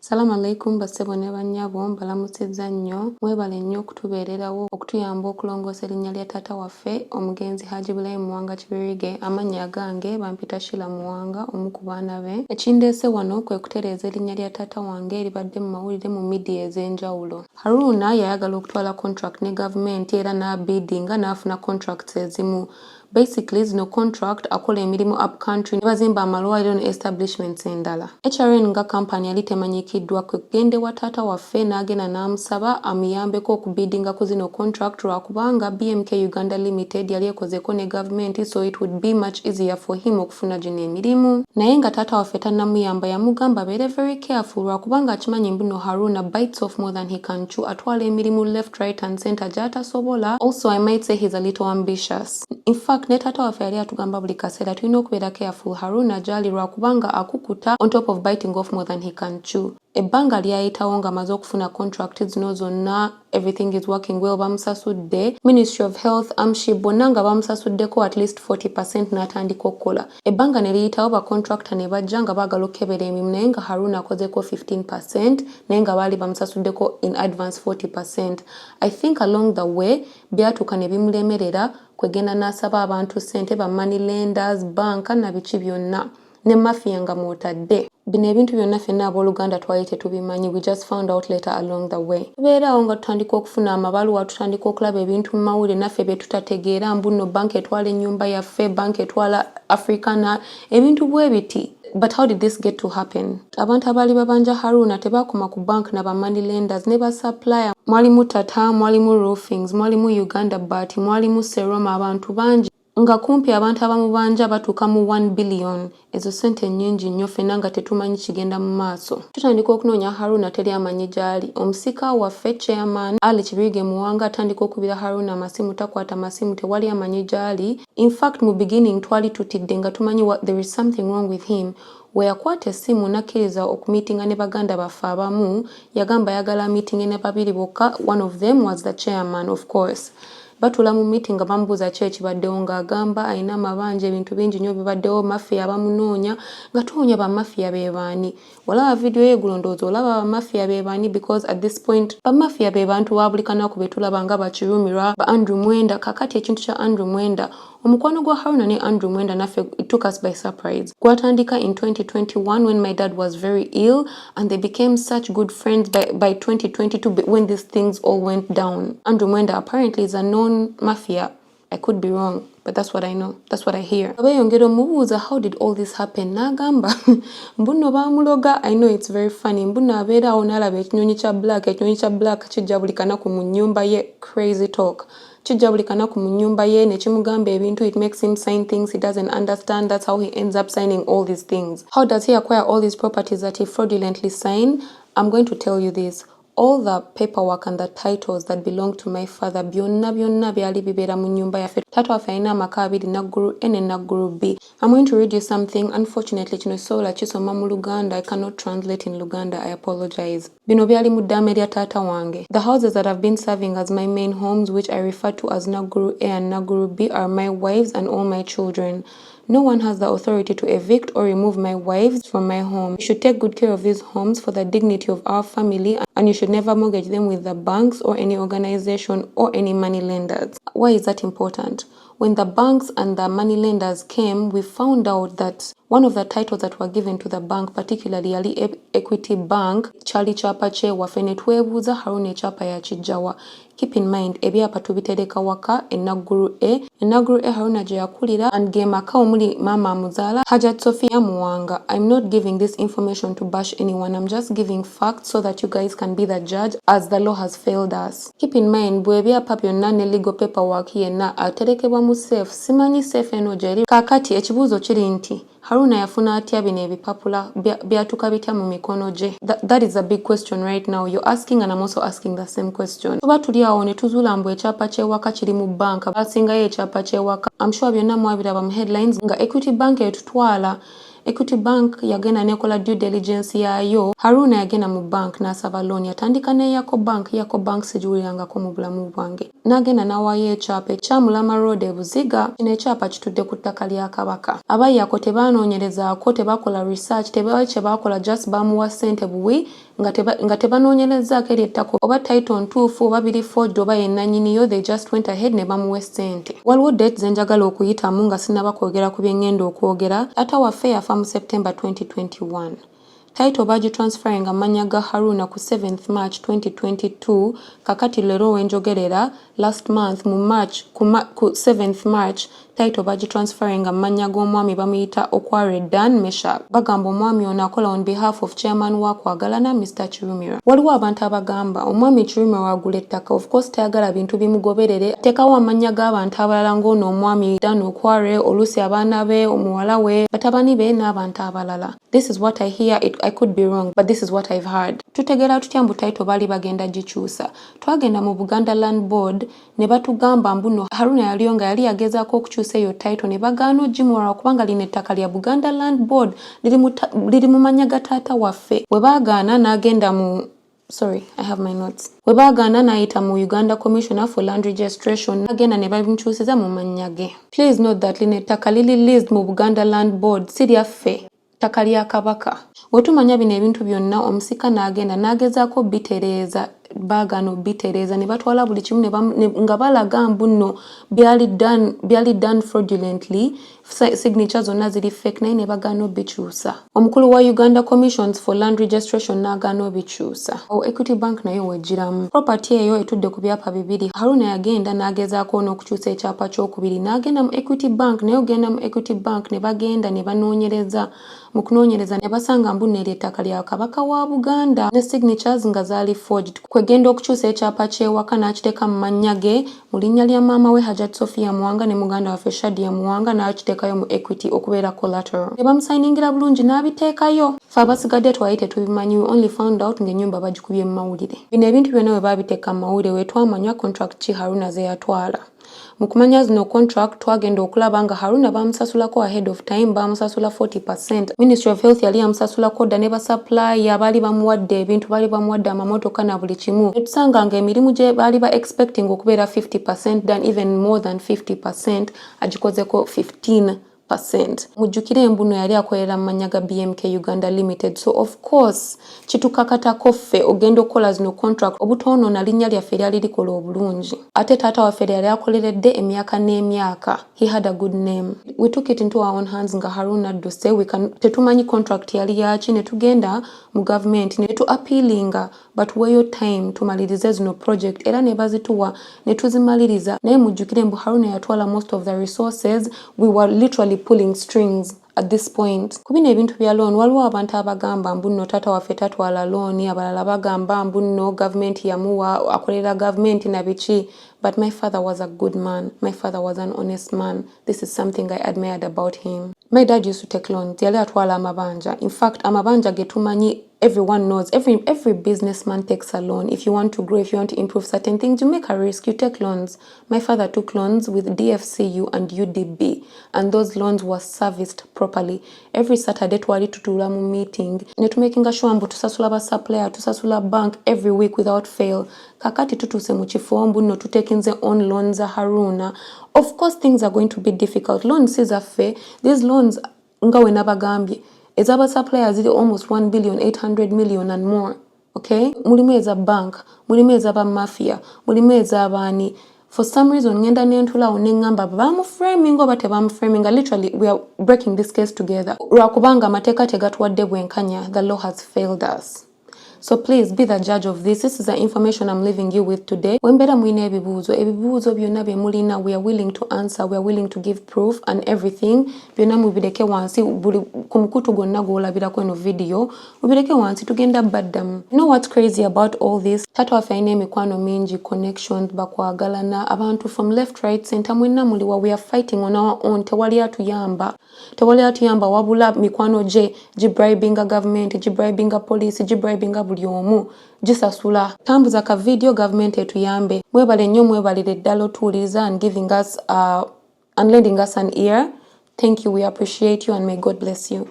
Salamu alaikum bassebo ne bannyabo mbalamusizza nnyo mwebale nnyo okutubeererawo okutuyamba okulongoosa erinnya lya taata waffe omugenzi Haji Ibrahim Muwanga Kibirige amannya agange bampita Shila Muwanga omu ku baana be. Ekindeese wano kwe kutereeza erinnya lya taata wange eribadde mu mawulire mu midiya ez'enjawulo. Haruna yayagala okutwala contract ne gavumenti era n'abiddinga n'afuna contracts ezimu. Basically, zino contract akola emirimu up country ne bazimba amalwaliro ne establishments endala. HRN nga company yali temanyikiddwa kwe kugende wa taata waffe n'agenda n'amusaba amuyambeko okubiddinga ku zino contract lwakubanga BMK Uganda Limited yali ekozeeko ne gavumenti, so it would be much easier for him okufuna gino emirimu. Naye nga taata waffe tannamuyamba yamugamba beere very careful lwakubanga akimanyi mbuno Haruna bites off more than he can chew, atwala emirimu left, right and center gy'atasobola. Also, I might say he's a little ambitious. In fact, ne taata waffe yali atugamba buli kaseera tulina okubeera careful Haruna gy'ali lwakubanga akukuta on top of biting off more than he can chew. Ebbanga lyayitawo nga amaze okufuna contract zino zonna, everything is working well, bamusasudde. Ministry of Health, AMSHI bonna nga bamusasuddeko at least 40% n'atandika okukola. Ebbanga ne liyitawo ba contractor ne bajja nga baagala okukebera emirimu naye nga Haruna akozeko 15% naye nga baali bamusasuddeko in advance 40%. I think along the way byatuuka ne bimulemerera kwegenda n'asaba abantu ssente ba money lenders, banka na biki byonna ne mafia nga mwotadde. Bino ebintu byonna ffenna abooluganda twali tetubimanyi, we just found out later along the way. Tubeerawo nga tutandika okufuna amabaluwa, tutandika okulaba ebintu mu mawulire naffe bye tutategeera, mbuno banka etwala ennyumba yaffe, banka etwala Africana, ebintu bwe biti. But how did this get to happen? Abantu abaali babanja Haruna tebakoma ku bank na ba money lenders ne ba supplier. Mwalimu Tata, mwalimu Roofings, mwalimu Uganda Bat, mwalimu Seroma, abantu bangi. Nga kumpi abantu abamubanja batuuka mu 1 billion. Ezo sente nnyingi nnyo ffenna nga tetumanyi kigenda mu maaso. Tutandika okunoonya Haruna teri amanyi gy'ali. Omusika waffe chairman Ali Kibirige Muwanga atandika okubira Haruna amasimu, takwata masimu, tewali amanyi gy'ali. In fact, mu beginning twali tutidde nga tumanyi there is something wrong with him. We yakwata essimu nakkiriza okumiitinga ne baganda baffe abamu, yagamba yagala meeting ne babiri bokka. One of them was the chairman, of course. Batula mu meeting nga bamubuuza ki ekibaddewo ng'agamba alina amabanja, ebintu bingi nnyo bibaddewo, mafia bamunoonya nga tuwonya bamafia be baani. Olaba video y'eggulo ndowooza olaba bamafia be baani, because at this point bamafia be bantu ba buli kanaku be tulaba nga bakirumirwa ba Andrew Mwenda. Kakati ekintu kya Andrew Mwenda, omukwano gwa Haruna ne Andrew Mwenda naffe it took us by surprise. Gwatandika in 2021 when my dad was very ill and they became such good friends by 2022 when these things all went down. Andrew Mwenda apparently is a known mafia. I could be wrong, but that's what I know. That's what I hear. Abayongera omubuuza how did all this happen? N'agamba mbuno baamuloga. I know it's very funny. Mbuno abeerawo n'alaba ekinyonyi kya black kijja buli kanaku mu nnyumba ye. Crazy talk. Kijja buli kanaku mu nnyumba ye ne kimugamba ebintu, it makes him sign things he doesn't understand. That's how he ends up signing all these things. How does he acquire all these properties that he fraudulently signed? I'm going to tell you this. All the paperwork and the titles that belong to my father byonna byali bibeera mu nnyumba yaffe. Taata waffe alina amaka abiri, Naggulu A ne Naggulu B. I'm going to read you something. Unfortunately kino sobola kisoma mu Luganda. I cannot translate in Luganda. I apologize. Bino byali mu ddaame lya taata wange. The houses that have been serving as my main homes, which I refer to as Naggulu A and Naggulu B, are my wives and all my children. No one has the authority to evict or remove my wives from my home. You should take good care of these homes for the dignity of our family, and you should never mortgage them with the banks or any organization or any money lenders. Why is that important? When the banks and the money lenders came, we found out that one of the titles that were given to the bank, particularly Ali Equity Bank, Charlie Chapa che waffe ne twebuuza Haruna echapa ya kijjawa. Keep in mind, ebyapa tubitereka waka Naggulu A. Naggulu A Haruna gye yakulira and ge maka omuli mama amuzaala Hajat Sophia Muwanga. I'm not giving this information to bash anyone. I'm just giving facts so that you guys can be the judge as the law has failed us. Keep in mind, bwe byapa byonna ne legal paperwork yenna aterekebwa mu safe. Simanyi safe eno gyeri. Kakati ekibuuzo kiri nti Haruna yafuna atya bino ebipapula byatuka bitya mu mikono gye? That is a big question right now. You're asking and I'm also asking the same question. Tuba tuli awo ne tuzuula mbu ekyapa ky'ewaka kiri mu banka, basingayo ekyapa ky'ewaka. I'm sure byonna mwabiraba mu headlines nga Equity Bank etutwala Equity Bank yagenda nekola due diligence yayo. Haruna yagenda mu bank n'asaba loan yatandika ne Yako Bank sijuwulirangako mu bulamu bwange. N'agenda n'awaayo ekyapa ekya Mulama Road e Buziga. Kino ekyapa kitudde ku ttaka lya Kabaka. Abayako tebaanoonyerezaako, tebakola research, kye baakola just bamuwa ssente buwi nga tebanoonyerezaako eri ettako oba title ntuufu oba biri forged oba yennanyiniyo. They just went ahead ne bamuwa ssente. Waliwo date zenjagala okuyitamu nga sinaba kwogera ku bye ngenda okwogera. Taata waffe yafa mu September 2021. Title baji transferring amanya ga Haruna ku 7th March 2022. Kakati lero wenjogerera last month mu March ku 7th March title baji transferring amanya g'omwami bamuyita Okwaredan Meshach. Bagamba omwami ono akola on behalf of chairman wa Kwagalana Mr. Chirumira. Waliwo abantu abagamba omwami Chirumira wagula ettaka, of course tayagala bintu bimugoberere, tekawo amanya g'abantu abalala ng'ono omwami Dan Okware, oluusi abaana be, omuwala we, batabani be n'abantu abalala. This is what I hear. I could be wrong, but this is what I've heard. Tutegera tutya mbu title bali bagenda gikyusa. Twagenda mu Buganda Land Board ne batugamba mbuno Haruna yali yagezaako okukyusa eyo title ne bagaana ogimuwala kubanga lino ettaka lya Buganda Land Board liri mu manya ga taata waffe. We baagaana n'agenda mu We baagaana n'ayita mu Uganda Commissioner for Land Registration n'agenda ne babimukyusiza mu mannya ge. Please note that lino ettaka liri leased mu Buganda Land Board, si lyaffe. Ttaka lya Kabaka. Wetumanya bino ebintu byonna omusika n'agenda n'agezaako bitereeza baagaana bitereeza ne batwala buli kimu nga balaga mbuno byali done fraudulently, signatures zonna ziri fake naye ne bagaana bikyusa. Omukulu wa Uganda Commissions for Land Registration n'agaana bikyusa. Equity Bank nayo wegiramu. Property eyo etudde ku byapa bibiri. Haruna yagenda n'agezaako n'okukyusa ekyapa ky'okubiri n'agenda mu Equity Bank, naye ogenda mu Equity Bank ne bagenda ne banoonyereza. Mu kunoonyereza ne basanga mbuno eri ettaka lya Kabaka wa Buganda ne signatures nga zaali forged. Kwegenda okukyusa ekyapa ky'ewaka n'akiteeka mu mannya ge mu linnya lya maama we Hajat Sophia Muwanga ne muganda waffe Shadia Muwanga n'akiteekayo mu Equity okubeera collateral. Ne bamusayiningira bulungi n'abiteekayo. Ffe abasigadde twali tetubimanyi, we only found out ng'ennyumba bagikubye mu mawulire. Bino ebintu byonna we baabiteeka mu mawulire we twamanya contract ki Haruna ze yatwala. Mukumanya zino contract twagenda okulaba nga Haruna bamusasulako ahead of time, bamusasula 40%. Ministry of Health yali yamusasulako dda ne basupplier baali bamuwadde ebintu, baali bamuwadde amamotoka na buli kimu. Etusanga nga emirimu gye baali ba expecting okubeera 50% than even more than 50%, agikozeko 15%. Mujjukire mbuno yali akolera mu mannya ga BMK Uganda Limited, so of course kitukakatako ffe ogenda okukola zino contract obutonoona linnya lyaffe lyali likola obulungi. Ate taata waffe yali akoleredde emyaka n'emyaka. He had a good name. We took it into our own hands nga Haruna adduse. Tetumanyi contract yali yaki ne tugenda mu government ne tu appealinga but weyo time tumalirize zino project era ne bazituwa ne tuzimaliriza. Naye mujjukire mbu Haruna yatwala most of the resources. We were literally pulling strings at this point. Kubino ebintu bya loan waliwo abantu abagamba mbuno taata waffe tatwala loan, abalala bagamba mbuno government yamuwa akolera government na biki. But my father was a good man. My father was an honest man. This is something I admired about him. My dad used to take loans. Yali atwala amabanja. In fact, amabanja getumanyi, everyone knows. Every businessman takes a loan. If you want to grow, if you want to improve certain things, you make a risk, you take loans. My father took loans with DFCU and UDB, and those loans were serviced properly. Every Saturday twali tutula mu meeting netumakinga sure mbu tusasula ba supplier, tusasula bank every week without fail. Kakati tutuse mu kifo mbuno tutekinze on loans za Haruna. Of course things are going to be difficult. Loans sizaffe. These loans nga we nabagambye ezaba suppliers zili almost 1,800,000,000 and more. Okay? Mulimu eza bank, mulimu eza ba mafia, mulimu eza abani. For some reason ngenda nentula onengamba bamu framing oba tebamu framing. Literally we are breaking this case together. Lwakubanga amateeka tegatwadde bwenkanya. The law has failed us. So please be the judge of this. This is the information I'm leaving you with today. Wembera mwine ebibuuzo byonna bye mulina, we are willing to answer, we are willing to give proof and everything. Byonna mubireke wansi buli kumukutu gonna gwolabirako eno video. Mubireke wansi tugenda baddamu. You know what's crazy about all this? Taata waffe alina emikwano mingi, connections, bakwagalana, abantu from left, right, center, mwenna muliwa. We are fighting on our own. Tewali atuyamba wabula mikwano gye gibribinga government, gibribinga police, gibribinga buli omu gisasula. Tambuza ka video government etuyambe. Mwebale nnyo, mwebalire ddala otuwuliriza and giving us and lending us an ear. Thank you, we appreciate you and may God bless you.